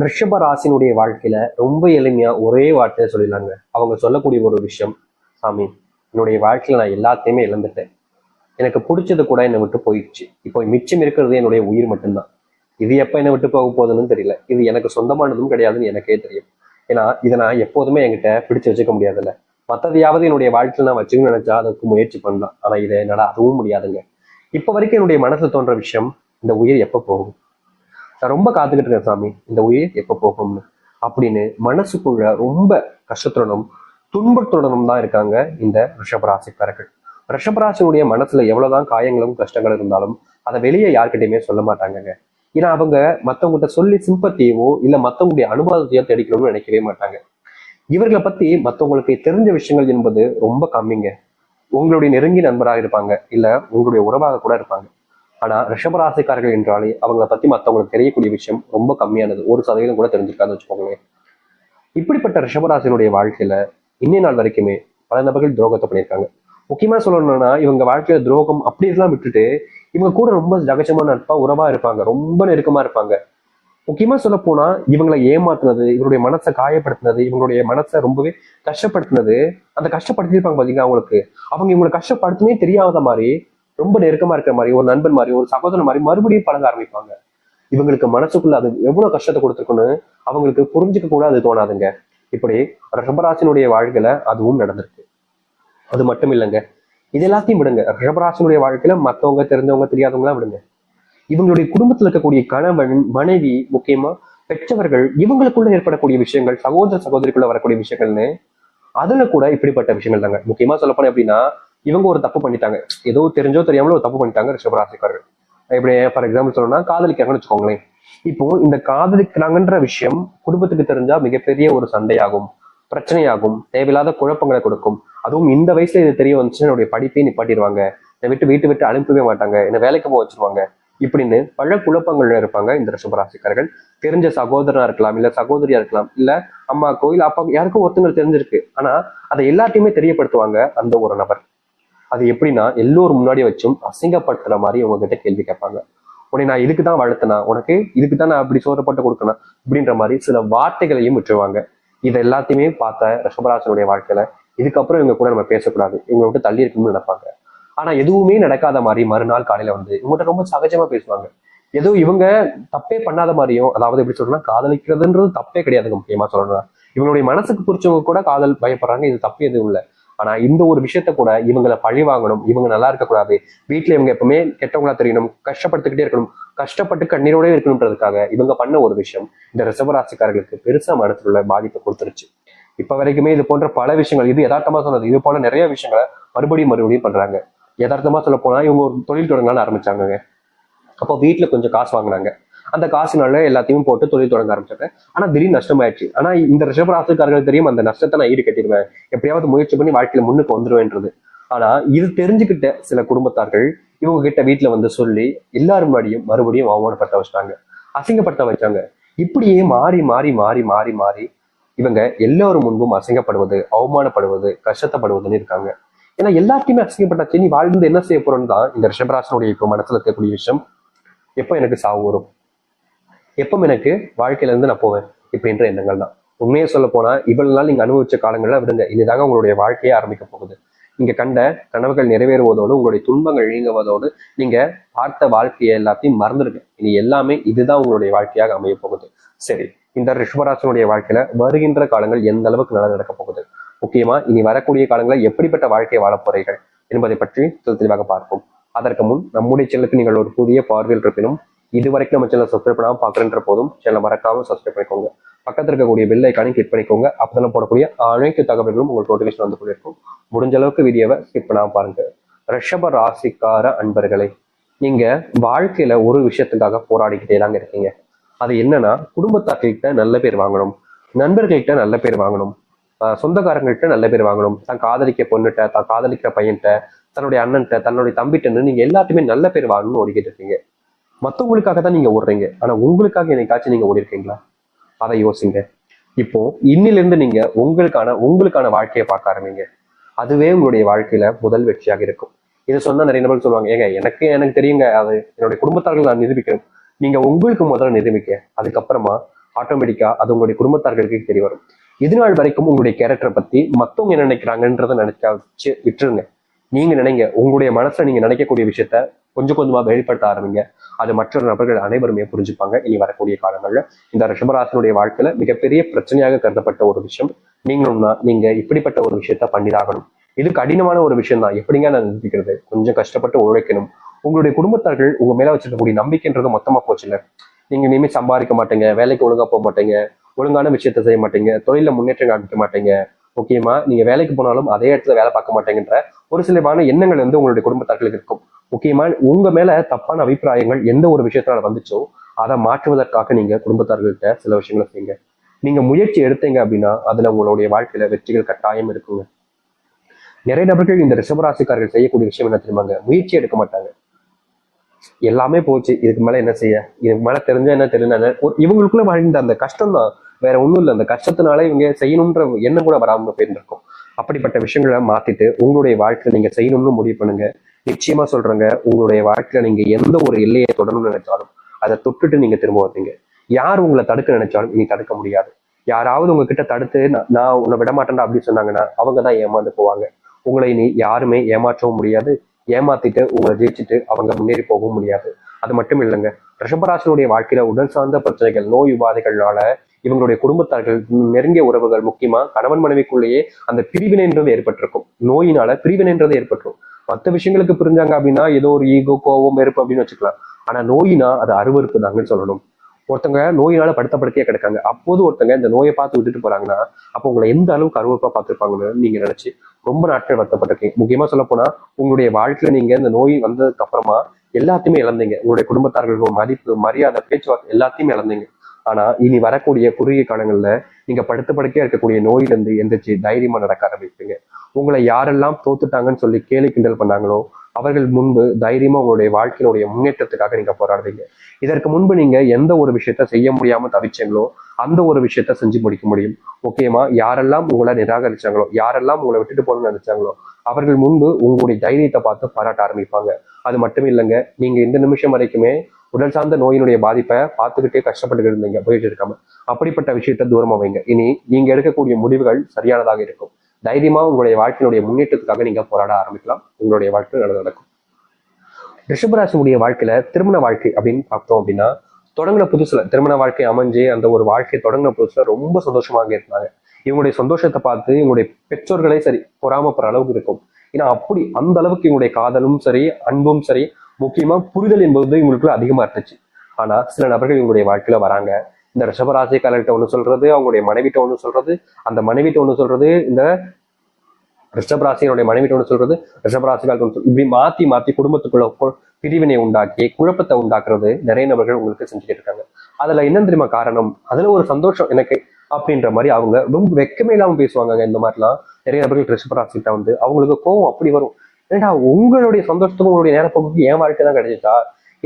ரிஷப ராசினுடைய வாழ்க்கையில ரொம்ப எளிமையா ஒரே வார்த்தையை சொல்லிடலாங்க. அவங்க சொல்லக்கூடிய ஒரு விஷயம், சாமி, என்னுடைய வாழ்க்கையில நான் எல்லாத்தையுமே இழந்துட்டேன். எனக்கு பிடிச்சது கூட என்னை விட்டு போயிடுச்சு. இப்போ மிச்சம் இருக்கிறது என்னுடைய உயிர் மட்டும்தான். இது எப்ப என்னை விட்டு போக போகுதுன்னு தெரியல. இது எனக்கு சொந்தமானதும் கிடையாதுன்னு எனக்கே தெரியும். ஏன்னா இதை நான் எப்போதுமே என்கிட்ட பிடிச்சு வச்சுக்க முடியாதுல்ல. மற்றதையாவது என்னுடைய வாழ்க்கையில நான் வச்சுக்கணும்னு நினைச்சா அதுக்கு முயற்சி பண்ணலாம். ஆனா இதை என்னால அதுவும் முடியாதுங்க. இப்ப வரைக்கும் என்னுடைய மனசுல தோன்ற விஷயம், இந்த உயிர் எப்ப போகும்? நான் ரொம்ப காத்துக்கிட்டு இருக்கேன் சாமி, இந்த உயிர் எப்ப போகும்னு அப்படின்னு மனசுக்குள்ள ரொம்ப கஷ்டத்துடனும் துன்பத்துடனும் தான் இருக்காங்க இந்த ரிஷபராசிக்காரர்கள். ரிஷபராசினுடைய மனசுல எவ்வளவுதான் காயங்களும் கஷ்டங்களும் இருந்தாலும் அதை வெளியே யார்கிட்டயுமே சொல்ல மாட்டாங்கங்க. ஏன்னா அவங்க மத்தவங்ககிட்ட சொல்லி சிம்பத்தியவோ இல்ல மத்தவங்களுடைய அனுபவத்தையோ தேடிக்கணும்னு நினைக்கவே மாட்டாங்க. இவர்களை பத்தி மத்தவங்களுக்கு தெரிஞ்ச விஷயங்கள் என்பது ரொம்ப கம்மிங்க. உங்களுடைய நெருங்கிய நண்பராக இருப்பாங்க, இல்ல உங்களுடைய உறவாக கூட இருப்பாங்க. ஆனா ரிஷபராசிக்காரர்கள் என்றாலே அவங்களை பத்தி மத்தவங்களுக்கு தெரியக்கூடிய விஷயம் ரொம்ப கம்மியானது. 1% கூட தெரிஞ்சிருக்காதுன்னு வச்சுக்கோங்களேன். இப்படிப்பட்ட ரிஷபராசினுடைய வாழ்க்கையில இன்னைய நாள் வரைக்குமே பல நபர்கள் துரோகத்தை பண்ணியிருக்காங்க. முக்கியமா சொல்லணும்னா இவங்க வாழ்க்கையில துரோகம் அப்படி எல்லாம் விட்டுட்டு இவங்க கூட ரொம்ப ஜகஜமான நட்பா உறவா இருப்பாங்க, ரொம்ப நெருக்கமா இருப்பாங்க. முக்கியமா சொல்ல போனா இவங்களை ஏமாத்துனது, இவருடைய மனசை காயப்படுத்தினது, இவங்களுடைய மனசை ரொம்பவே கஷ்டப்படுத்தினது, அந்த கஷ்டப்படுத்திருப்பாங்க பாத்தீங்கன்னா அவங்களுக்கு. அவங்க இவங்களை கஷ்டப்படுத்தினே தெரியாத மாதிரி, ரொம்ப நெருக்கமா இருக்கிற மாதிரி, ஒரு நண்பன் மாதிரி, ஒரு சகோதரன் மாதிரி மறுபடியும் பழக ஆரம்பிப்பாங்க. இவங்களுக்கு மனசுக்குள்ள அது எவ்வளவு கஷ்டத்தை கொடுத்துருக்குன்னு அவங்களுக்கு புரிஞ்சுக்க கூட அது தோணாதுங்க. இப்படி ரிஷபராசினுடைய வாழ்க்கையில அதுவும் நடந்திருக்கு. அது மட்டும் இல்லைங்க, இது எல்லாத்தையும் விடுங்க. ரிஷபராசினுடைய வாழ்க்கையில மத்தவங்க தெரிஞ்சவங்க தெரியாதவங்க எல்லாம் விடுங்க. இவங்களுடைய குடும்பத்துல இருக்கக்கூடிய கணவன், மனைவி, முக்கியமா பெற்றவர்கள், இவங்களுக்குள்ள ஏற்படக்கூடிய விஷயங்கள், சகோதர சகோதரிக்குள்ள வரக்கூடிய விஷயங்கள்னு அதுல கூட இப்படிப்பட்ட விஷயங்கள் தாங்க. முக்கியமா சொல்லப்போனேன் அப்படின்னா, இவங்க ஒரு தப்பு பண்ணிட்டாங்க. ஏதோ தெரிஞ்சோ தெரியாமலோ ஒரு தப்பு பண்ணிட்டாங்க ரிஷபராசிக்காரர்கள். இப்படி ஃபார் எக்ஸாம்பிள் சொல்லணும்னா காதலிக்கிறாங்கன்னு வச்சுக்கோங்களேன். இப்போ இந்த காதலிக்கிறாங்கன்ற விஷயம் குடும்பத்துக்கு தெரிஞ்சா மிகப்பெரிய ஒரு சண்டையாகும், பிரச்சனையாகும், தேவையில்லாத குழப்பங்களை கொடுக்கும். அதுவும் இந்த வயசுல இது தெரிய வந்துச்சுன்னா என்னுடைய படிப்பையும் நிப்பாட்டிடுவாங்க, என்னை விட்டு வீட்டு விட்டு அனுப்பவே மாட்டாங்க, என்னை வேலைக்கு போக வச்சிருவாங்க, இப்படின்னு பல குழப்பங்கள்ல இருப்பாங்க இந்த ரிஷபராசிக்காரர்கள். தெரிஞ்ச சகோதரனா இருக்கலாம், இல்ல சகோதரியா இருக்கலாம், இல்ல அம்மாக்கோ இல்ல அப்பா யாருக்கும் ஒருத்தங்களுக்கு தெரிஞ்சிருக்கு. ஆனா அதை எல்லாத்தையுமே தெரியப்படுத்துவாங்க அந்த ஒரு நபர். அது எப்படின்னா எல்லோரும் முன்னாடி வச்சும் அசிங்கப்படுத்துற மாதிரி உங்ககிட்ட கேள்வி கேட்பாங்க. உடனே நான் இதுக்கு தான் வளர்த்தனா, உனக்கு இதுக்கு தான் நான் அப்படி சோதப்பட்டு கொடுக்கணும் அப்படின்ற மாதிரி சில வார்த்தைகளையும் விட்டுருவாங்க. இதை எல்லாத்தையுமே பார்த்த ரிஷபராசனுடைய வாழ்க்கையில இதுக்கப்புறம் இவங்க கூட நம்ம பேசக்கூடாது, இவங்க விட்டு தள்ளி இருக்கணும்னு நினைப்பாங்க. ஆனா எதுவுமே நடக்காத மாதிரி மறுநாள் காலையில வந்து இவங்ககிட்ட ரொம்ப சகஜமா பேசுவாங்க. ஏதோ இவங்க தப்பே பண்ணாத மாதிரியும், அதாவது எப்படி சொல்லணும்னா காதலிக்கிறதுன்றது தப்பே கிடையாதுங்க. முக்கியமா சொல்லணும்னா இவங்களுடைய மனசுக்கு பிடிச்சவங்க கூட காதல் பயப்படுறாங்க, இது தப்பு எதுவும் இல்லை. ஆனா இந்த ஒரு விஷயத்த கூட இவங்களை பழி வாங்கணும், இவங்க நல்லா இருக்கக்கூடாது, வீட்டுல இவங்க எப்பவுமே கெட்டவங்களா தெரியணும், கஷ்டப்பட்டுக்கிட்டே இருக்கணும், கஷ்டப்பட்டு கண்ணீரோட இருக்கணும்ன்றதுக்காக இவங்க பண்ண ஒரு விஷயம் இந்த ரிஷபராசிக்காரர்களுக்கு பெருசா மனசுல உள்ள பாதிப்பை கொடுத்துருச்சு. இப்ப வரைக்குமே இது போன்ற பல விஷயங்கள், இது யதார்த்தமா சொன்னது, இது போல நிறைய விஷயங்களை மறுபடியும் மறுபடியும் பண்றாங்க. யதார்த்தமா சொல்ல போனா இவங்க ஒரு தொழில் தொடங்கலாம்னு ஆரம்பிச்சாங்க. அப்போ வீட்டுல கொஞ்சம் காசு வாங்கினாங்க. அந்த காசுனால எல்லாத்தையும் போட்டு தொழில் தொடங்க ஆரம்பிச்சாங்க. ஆனா திடீர்னு நஷ்டமாயிடுச்சு. ஆனா இந்த ரிஷபராசிக்காரர்கள் தெரியும் அந்த நஷ்டத்தை நான் ஈடு கட்டிடுவேன், எப்படியாவது முயற்சி பண்ணி வாழ்க்கையில முன்னுக்கு வந்துருவேன்றது. ஆனா இது தெரிஞ்சுக்கிட்ட சில குடும்பத்தார்கள் இவங்க கிட்ட வீட்டுல வந்து சொல்லி எல்லாரும் முன்னாடியும் மறுபடியும் அவமானப்படுத்த வச்சாங்க, அசிங்கப்படுத்த வச்சாங்க. இப்படியே மாறி மாறி மாறி மாறி மாறி இவங்க எல்லாரும் முன்பும் அசிங்கப்படுவது, அவமானப்படுவது, கஷ்டப்படுவதுன்னு இருக்காங்க. ஏன்னா எல்லாத்தையுமே அசிங்கப்பட்டாச்சு, நீ வாழ்ந்து என்ன செய்ய போறோம்னு தான் இந்த ரிஷபராசனுடைய இப்போ மனசுல இருக்கக்கூடிய விஷயம். எப்போ எனக்கு சாவு வரும், எப்போ எனக்கு வாழ்க்கையில இருந்து நான் போவேன், இப்படின்ற எண்ணங்கள் தான். உண்மையை சொல்ல போனா இவ்வளவு நாள் நீங்க அனுபவிச்ச காலங்கள்லாம் விடுங்க, இதுதாங்க உங்களுடைய வாழ்க்கையே ஆரம்பிக்க போகுது. நீங்க கண்ட கனவுகள் நிறைவேறுவதோடு உங்களுடைய துன்பங்கள் நீங்குவதோடு நீங்க பார்த்த வாழ்க்கையை எல்லாத்தையும் மறந்துடுங்க. இனி எல்லாமே இதுதான் உங்களுடைய வாழ்க்கையாக அமைய போகுது. சரி, இந்த ரிஷபராசனுடைய வாழ்க்கையில வருகின்ற காலங்கள் எந்த அளவுக்கு நல்லது நடக்க போகுது, முக்கியமா இனி வரக்கூடிய காலங்களில் எப்படிப்பட்ட வாழ்க்கையை வாழ போறீர்கள் என்பதை பற்றி தெளிவாக பார்ப்போம். அதற்கு முன் நம்முடைய சேனலுக்கு நீங்கள் ஒரு புதிய பார்வையில் இருப்பினும் இதுவரைக்கும் நம்ம சேனல் சப்ஸ்கிரைப் பண்ணாமல் பார்க்குறன்ற போதும் சேனலை மறக்காம சப்ஸ்கிரைப் பண்ணிக்கோங்க. பக்கத்தில் இருக்கக்கூடிய பெல் ஐக்கானையும் கிளிக் பண்ணிக்கோங்க. அப்பதான் போடக்கூடிய அனைத்து தகவல்களும் உங்களுக்கு நோட்டிஃபிகேஷன் வந்து கொண்டிருக்கும். முடிஞ்ச அளவுக்கு வீடியோவை ஸ்கிப் பண்ணாம பாருங்க. ரிஷப ராசிக்கார அன்பர்களே, நீங்க வாழ்க்கையில ஒரு விஷயத்துக்காக போராடிக்கிட்டே தாங்க இருக்கீங்க. அது என்னன்னா குடும்பத்தார்கிட்ட நல்ல பேர் வாங்கணும், நண்பர்கள்கிட்ட நல்ல பேர் வாங்கணும், சொந்தக்காரங்கள்ட்ட நல்ல பேர் வாங்கணும், தான் காதலிக்க பொண்ணுகிட்ட, தான் காதலிக்கிற பையன்கிட்ட, தன்னுடைய அண்ணன்கிட்ட, தன்னுடைய தம்பிட்டன்னு நீங்க எல்லாத்தையுமே நல்ல பேர் வாங்கணும்னு ஓடிக்கிட்டு இருக்கீங்க. மற்றவங்களுக்காக தான் நீங்க ஓடுறீங்க. ஆனா உங்களுக்காக என்னைக்காச்சும் நீங்க ஓடி இருக்கீங்களா? அதை யோசிங்க. இப்போ இன்னிலிருந்து நீங்க உங்களுக்கான வாழ்க்கையை பார்க்க ஆரம்பிங்க. அதுவே உங்களுடைய வாழ்க்கையில முதல் வெற்றியாக இருக்கும். இதை சொன்னா நிறைய நபர்கள் சொல்லுவாங்க, ஏங்க எனக்கு தெரியுங்க, அது என்னுடைய குடும்பத்தார்கள் நான் நிரூபிக்கணும். நீங்க உங்களுக்கு முதல்ல நிரூபிக்க, அதுக்கப்புறமா ஆட்டோமேட்டிக்கா அது உங்களுடைய குடும்பத்தார்களுக்கு தெரிய வரும். இது நாள் வரைக்கும் உங்களுடைய கேரக்டரை பத்தி மத்தவங்க என்ன நினைக்கிறாங்கன்றத நினைச்சா வச்சு விட்டுருங்க. நீங்க நினைங்க, உங்களுடைய மனசுல நீங்க நினைக்கக்கூடிய விஷயத்த கொஞ்சம் கொஞ்சமா வெளிப்படுத்த ஆரம்பிங்க. அது மற்ற நபர்கள் அனைவருமே புரிஞ்சுப்பாங்க. இனி வரக்கூடிய காலங்கள்ல இந்த ரிஷபராசினுடைய வாழ்க்கையில மிகப்பெரிய பிரச்சனையாக கருதப்பட்ட ஒரு விஷயம், நீங்களும்னா நீங்க இப்படிப்பட்ட ஒரு விஷயத்த பண்ணிதாகணும். இது கடினமான ஒரு விஷயம் தான். எப்படிங்க நான் நிரூபிக்கிறது? கொஞ்சம் கஷ்டப்பட்டு உழைக்கணும். உங்களுடைய குடும்பத்தார்கள் உங்க மேல வச்சிருக்கக்கூடிய நம்பிக்கைன்றது மொத்தமா போச்சுல்ல. நீங்க இனிமே சம்பாதிக்க மாட்டீங்க, வேலைக்கு ஒழுங்கா போக மாட்டீங்க, ஒழுங்கான விஷயத்த செய்ய மாட்டீங்க, தொழில முன்னேற்றம் காமிக்க மாட்டீங்க. முக்கியமா நீங்க வேலைக்கு போனாலும் அதே இடத்துல வேலை பார்க்க மாட்டேங்கன்ற ஒரு சிலமான எண்ணங்கள் உங்களுடைய குடும்பத்தார்களுக்கு இருக்கும். முக்கியமா உங்க மேல தப்பான அபிப்பிராயங்கள் எந்த ஒரு விஷயத்தினால வந்துச்சோ அதை மாற்றுவதற்காக நீங்க குடும்பத்தார்கள்ட்ட சில விஷயங்களை செய்யுங்க. நீங்க முயற்சி எடுத்தீங்க அப்படின்னா அதுல உங்களுடைய வாழ்க்கையில வெற்றிகள் கட்டாயம் இருக்குங்க. நிறைய நபர்கள் இந்த ரிஷபராசிக்காரர்கள் செய்யக்கூடிய விஷயம் என்ன தெரியுமாங்க? முயற்சி எடுக்க மாட்டாங்க. எல்லாமே போச்சு, இதுக்கு மேல என்ன செய்ய, இதுக்கு மேல தெரிஞ்சா என்ன தெரியல, இவங்களுக்குள்ள வாழ்ந்த அந்த கஷ்டம் தான், வேற ஒண்ணும் இல்லை. அந்த கஷ்டத்தினால இவங்க செய்யணும்ன்ற எண்ணம் கூட வராம போயிருந்திருக்கும். அப்படிப்பட்ட விஷயங்களை மாத்திட்டு உங்களுடைய வாழ்க்கையில நீங்க செய்யணும்னு முடிவு பண்ணுங்க. நிச்சயமா சொல்றேங்க, உங்களுடைய வாழ்க்கையில நீங்க எந்த ஒரு எல்லையை தொடரணும்னு நினைச்சாலும் அதை தொட்டுட்டு நீங்க திரும்ப வந்தீங்க. யார் உங்களை தடுக்க நினைச்சாலும் இனி தடுக்க முடியாது. யாராவது உங்ககிட்ட தடுத்து நான் உன்னை விட மாட்டேன்டா அப்படின்னு சொன்னாங்கன்னா அவங்க தான் ஏமாந்து போவாங்க. உங்களை இனி யாருமே ஏமாற்றவும் முடியாது. ஏமாத்திட்டு உங்களை ஜெயிச்சுட்டு அவங்க முன்னேறி போகவும் முடியாது. அது மட்டும் இல்லைங்க, ரிஷபராசினுடைய வாழ்க்கையில உடல் சார்ந்த பிரச்சனைகள், நோய் உபாதைகள்னால இவங்களுடைய குடும்பத்தார்கள், நெருங்கிய உறவுகள், முக்கியமா கணவன் மனைவிக்குள்ளேயே அந்த பிரிவினைன்றது ஏற்பட்டிருக்கும். நோயினால பிரிவினைன்றது ஏற்பட்டுரும். மற்ற விஷயங்களுக்கு பிரிஞ்சாங்க அப்படின்னா ஏதோ ஒரு ஈகோ, கோவம், வெறுப்பு அப்படின்னு வச்சுக்கலாம். ஆனா நோயினா அது அருவருப்பு தாங்கன்னு சொல்லணும். ஒருத்தங்க நோயினால படுத்த படுக்கையா கிடக்காங்க, அப்போது ஒருத்தங்க இந்த நோயை பார்த்து விட்டுட்டு போறாங்கன்னா அப்போ உங்களை எந்த அளவுக்கு அருவருப்பா பார்த்துருப்பாங்கன்னு நீங்க நினைச்சு ரொம்ப நாட்கள் வருத்தப்பட்டிருக்கீங்க. முக்கியமா சொல்ல போனா உங்களுடைய வாழ்க்கையில நீங்க இந்த நோய் வந்ததுக்கு அப்புறமா எல்லாத்தையுமே இழந்தீங்க. உங்களுடைய குடும்பத்தார்கள் மதிப்பு, மரியாதை, பேச்சுவார்த்தை எல்லாத்தையுமே இழந்தீங்க. ஆனா இனி வரக்கூடிய குறுகிய காலங்கள்ல நீங்க படுத்த படுக்கையா இருக்கக்கூடிய நோயிலிருந்து எந்திரிச்சு தைரியமா நடக்க ஆரம்பிப்பீங்க. உங்களை யாரெல்லாம் தோத்துட்டாங்கன்னு சொல்லி கேலி கிண்டல் பண்ணாங்களோ அவர்கள் முன்பு தைரியமா உங்களுடைய வாழ்க்கையினுடைய முன்னேற்றத்துக்காக நீங்க போராடுவீங்க. இதற்கு முன்பு நீங்க எந்த ஒரு விஷயத்த செய்ய முடியாம தவிச்சீங்களோ அந்த ஒரு விஷயத்த செஞ்சு முடிக்க முடியும். முக்கியமா யாரெல்லாம் உங்களை நிராகரிச்சாங்களோ, யாரெல்லாம் உங்களை விட்டுட்டு போகணும்னு நினைச்சாங்களோ அவர்கள் முன்பு உங்களுடைய தைரியத்தை பார்த்து பாராட்ட ஆரம்பிப்பாங்க. அது மட்டும் இல்லைங்க, நீங்க இந்த நிமிஷம் வரைக்குமே உடல் சார்ந்த நோயினுடைய பாதிப்பை பார்த்துக்கிட்டே கஷ்டப்பட்டு இருந்தீங்க, போயிட்டு இருக்காம. அப்படிப்பட்ட விஷயத்த தூரமா வைங்க. இனி நீங்க எடுக்கக்கூடிய முடிவுகள் சரியானதாக இருக்கும். தைரியமா உங்களுடைய வாழ்க்கையினுடைய முன்னேற்றத்துக்காக நீங்க போராட ஆரம்பிக்கலாம். உங்களுடைய வாழ்க்கை நல்லது நடக்கும். ரிஷபராசினுடைய வாழ்க்கையில திருமண வாழ்க்கை அப்படின்னு பார்த்தோம் அப்படின்னா, தொடங்கின புதுசுல திருமண வாழ்க்கை அமைஞ்சு அந்த ஒரு வாழ்க்கை தொடங்கின புதுசுல ரொம்ப சந்தோஷமாக இருந்தாங்க. இவங்களுடைய சந்தோஷத்தை பார்த்து இவங்களுடைய பெற்றோர்களே சரி பொறாமப்படுற அளவுக்கு இருக்கும். ஏன்னா அப்படி அந்த அளவுக்கு இவங்களுடைய காதலும் சரி, அன்பும் சரி, முக்கியமா புரிதல் என்பது இவங்களுக்குள்ள அதிகமா இருந்துச்சு. ஆனா சில நபர்கள் இவங்களுடைய வாழ்க்கையில வராங்க. இந்த ரிஷபராசிக்காரர்கிட்ட ஒண்ணு சொல்றது, அவங்களுடைய மனைவிட்ட ஒண்ணு சொல்றது, அந்த மனைவிட்ட ஒண்ணு சொல்றது, இந்த ரிஷபராசினுடைய மனைவிட்ட ஒண்ணு சொல்றது, ரிஷபராசிக்காரர்கள் ஒண்ணு சொல்றது, இப்படி மாத்தி மாத்தி குடும்பத்துக்குள்ள பிரிவினை உண்டாக்கி குழப்பத்தை உண்டாக்குறது நிறைய நபர்கள் உங்களுக்கு செஞ்சுட்டு இருக்காங்க. அதுல என்ன தெரியுமா காரணம்? அதுல ஒரு சந்தோஷம் எனக்கு அப்படின்ற மாதிரி அவங்க ரொம்ப வெக்கமே இல்லாம பேசுவாங்க. இந்த மாதிரிலாம் நிறைய நபர்கள் ரிஷபராசிட்ட அவங்களுக்கு கோவம் அப்படி வரும். ஏன்னா உங்களுடைய சந்தோஷத்துக்கும் உங்களுடைய நேரப்போக்கு என் வாழ்க்கை தான் கிடைச்சிச்சா,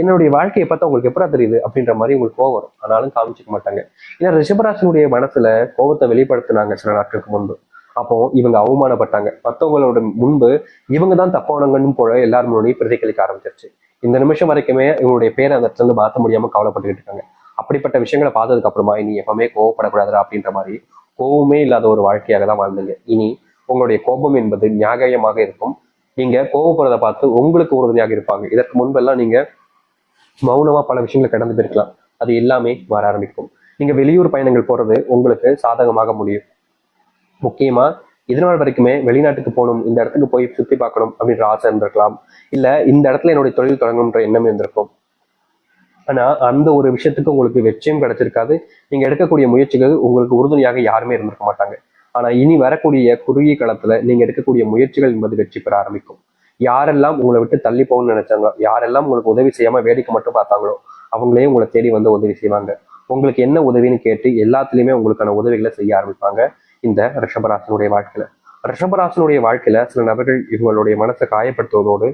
என்னுடைய வாழ்க்கையை பார்த்தா உங்களுக்கு எப்படா தெரியுது அப்படின்ற மாதிரி உங்களுக்கு கோவம் வரும். ஆனாலும் காமிச்சிக்க மாட்டாங்க. ஏன்னா ரிஷபராசினுடைய மனசுல கோவத்தை வெளிப்படுத்தினாங்க சில நாட்களுக்கு முன்பு. அப்போ இவங்க அவமானப்பட்டாங்க. மற்றவங்களோட முன்பு இவங்க தான் தப்பானவங்கன்னு போல எல்லாரும் முன்னாடியும் பிரதிகளிக்க ஆரம்பிச்சிருச்சு. இந்த நிமிஷம் வரைக்குமே இவங்களுடைய பேரை அந்த இடத்துல இருந்து மாற்ற முடியாம கவலைப்பட்டுக்கிட்டு இருக்காங்க. அப்படிப்பட்ட விஷயங்களை பார்த்ததுக்கு அப்புறமா இனி எப்பவுமே கோவப்படக்கூடாதுடா அப்படின்ற மாதிரி கோபமே இல்லாத ஒரு வாழ்க்கையாக தான் வாழ்ந்தீங்க. இனி உங்களுடைய கோபம் என்பது நியாயமாக இருக்கும். நீங்க கோபப்படுறதை பார்த்து உங்களுக்கு உறுதுணையாக இருப்பாங்க. இதற்கு முன்பெல்லாம் நீங்க மௌனமா பல விஷயங்களை கடந்து போயிருக்கலாம். அது எல்லாமே வர ஆரம்பிக்கும். நீங்க வெளியூர் பயணங்கள் போறது உங்களுக்கு சாதகமாக முடியும். முக்கியமா இதனால் வரைக்குமே வெளிநாட்டுக்கு போகணும், இந்த இடத்துக்கு போய் சுத்தி பார்க்கணும் அப்படின்ற ஆசை இருந்திருக்கலாம். இல்ல இந்த இடத்துல என்னுடைய தொழில் தொடங்கணுன்ற எண்ணம் இருந்திருக்கும். ஆனா அந்த ஒரு விஷயத்துக்கு உங்களுக்கு வெற்றியும் கிடைச்சிருக்காது. நீங்க எடுக்கக்கூடிய முயற்சிகள் உங்களுக்கு உறுதுணையாக யாருமே இருந்திருக்க மாட்டாங்க. ஆனா இனி வரக்கூடிய குறுகிய காலத்துல நீங்க எடுக்கக்கூடிய முயற்சிகள் என்பது வெற்றி பெற ஆரம்பிக்கும். யாரெல்லாம் உங்களை விட்டு தள்ளி போகணும்னு நினைச்சாங்களோ, யாரெல்லாம் உங்களுக்கு உதவி செய்யாம வேடிக்கை மட்டும் பார்த்தாங்களோ அவங்களே உங்களை தேடி வந்து உதவி செய்வாங்க. உங்களுக்கு என்ன உதவின்னு கேட்டு எல்லாத்துலயுமே உங்களுக்கான உதவிகளை செய்ய ஆரம்பிப்பாங்க. இந்த ரிஷபராசினுடைய வாழ்க்கையில சில நபர்கள் இவங்களுடைய மனசை காயப்படுத்துவதோடு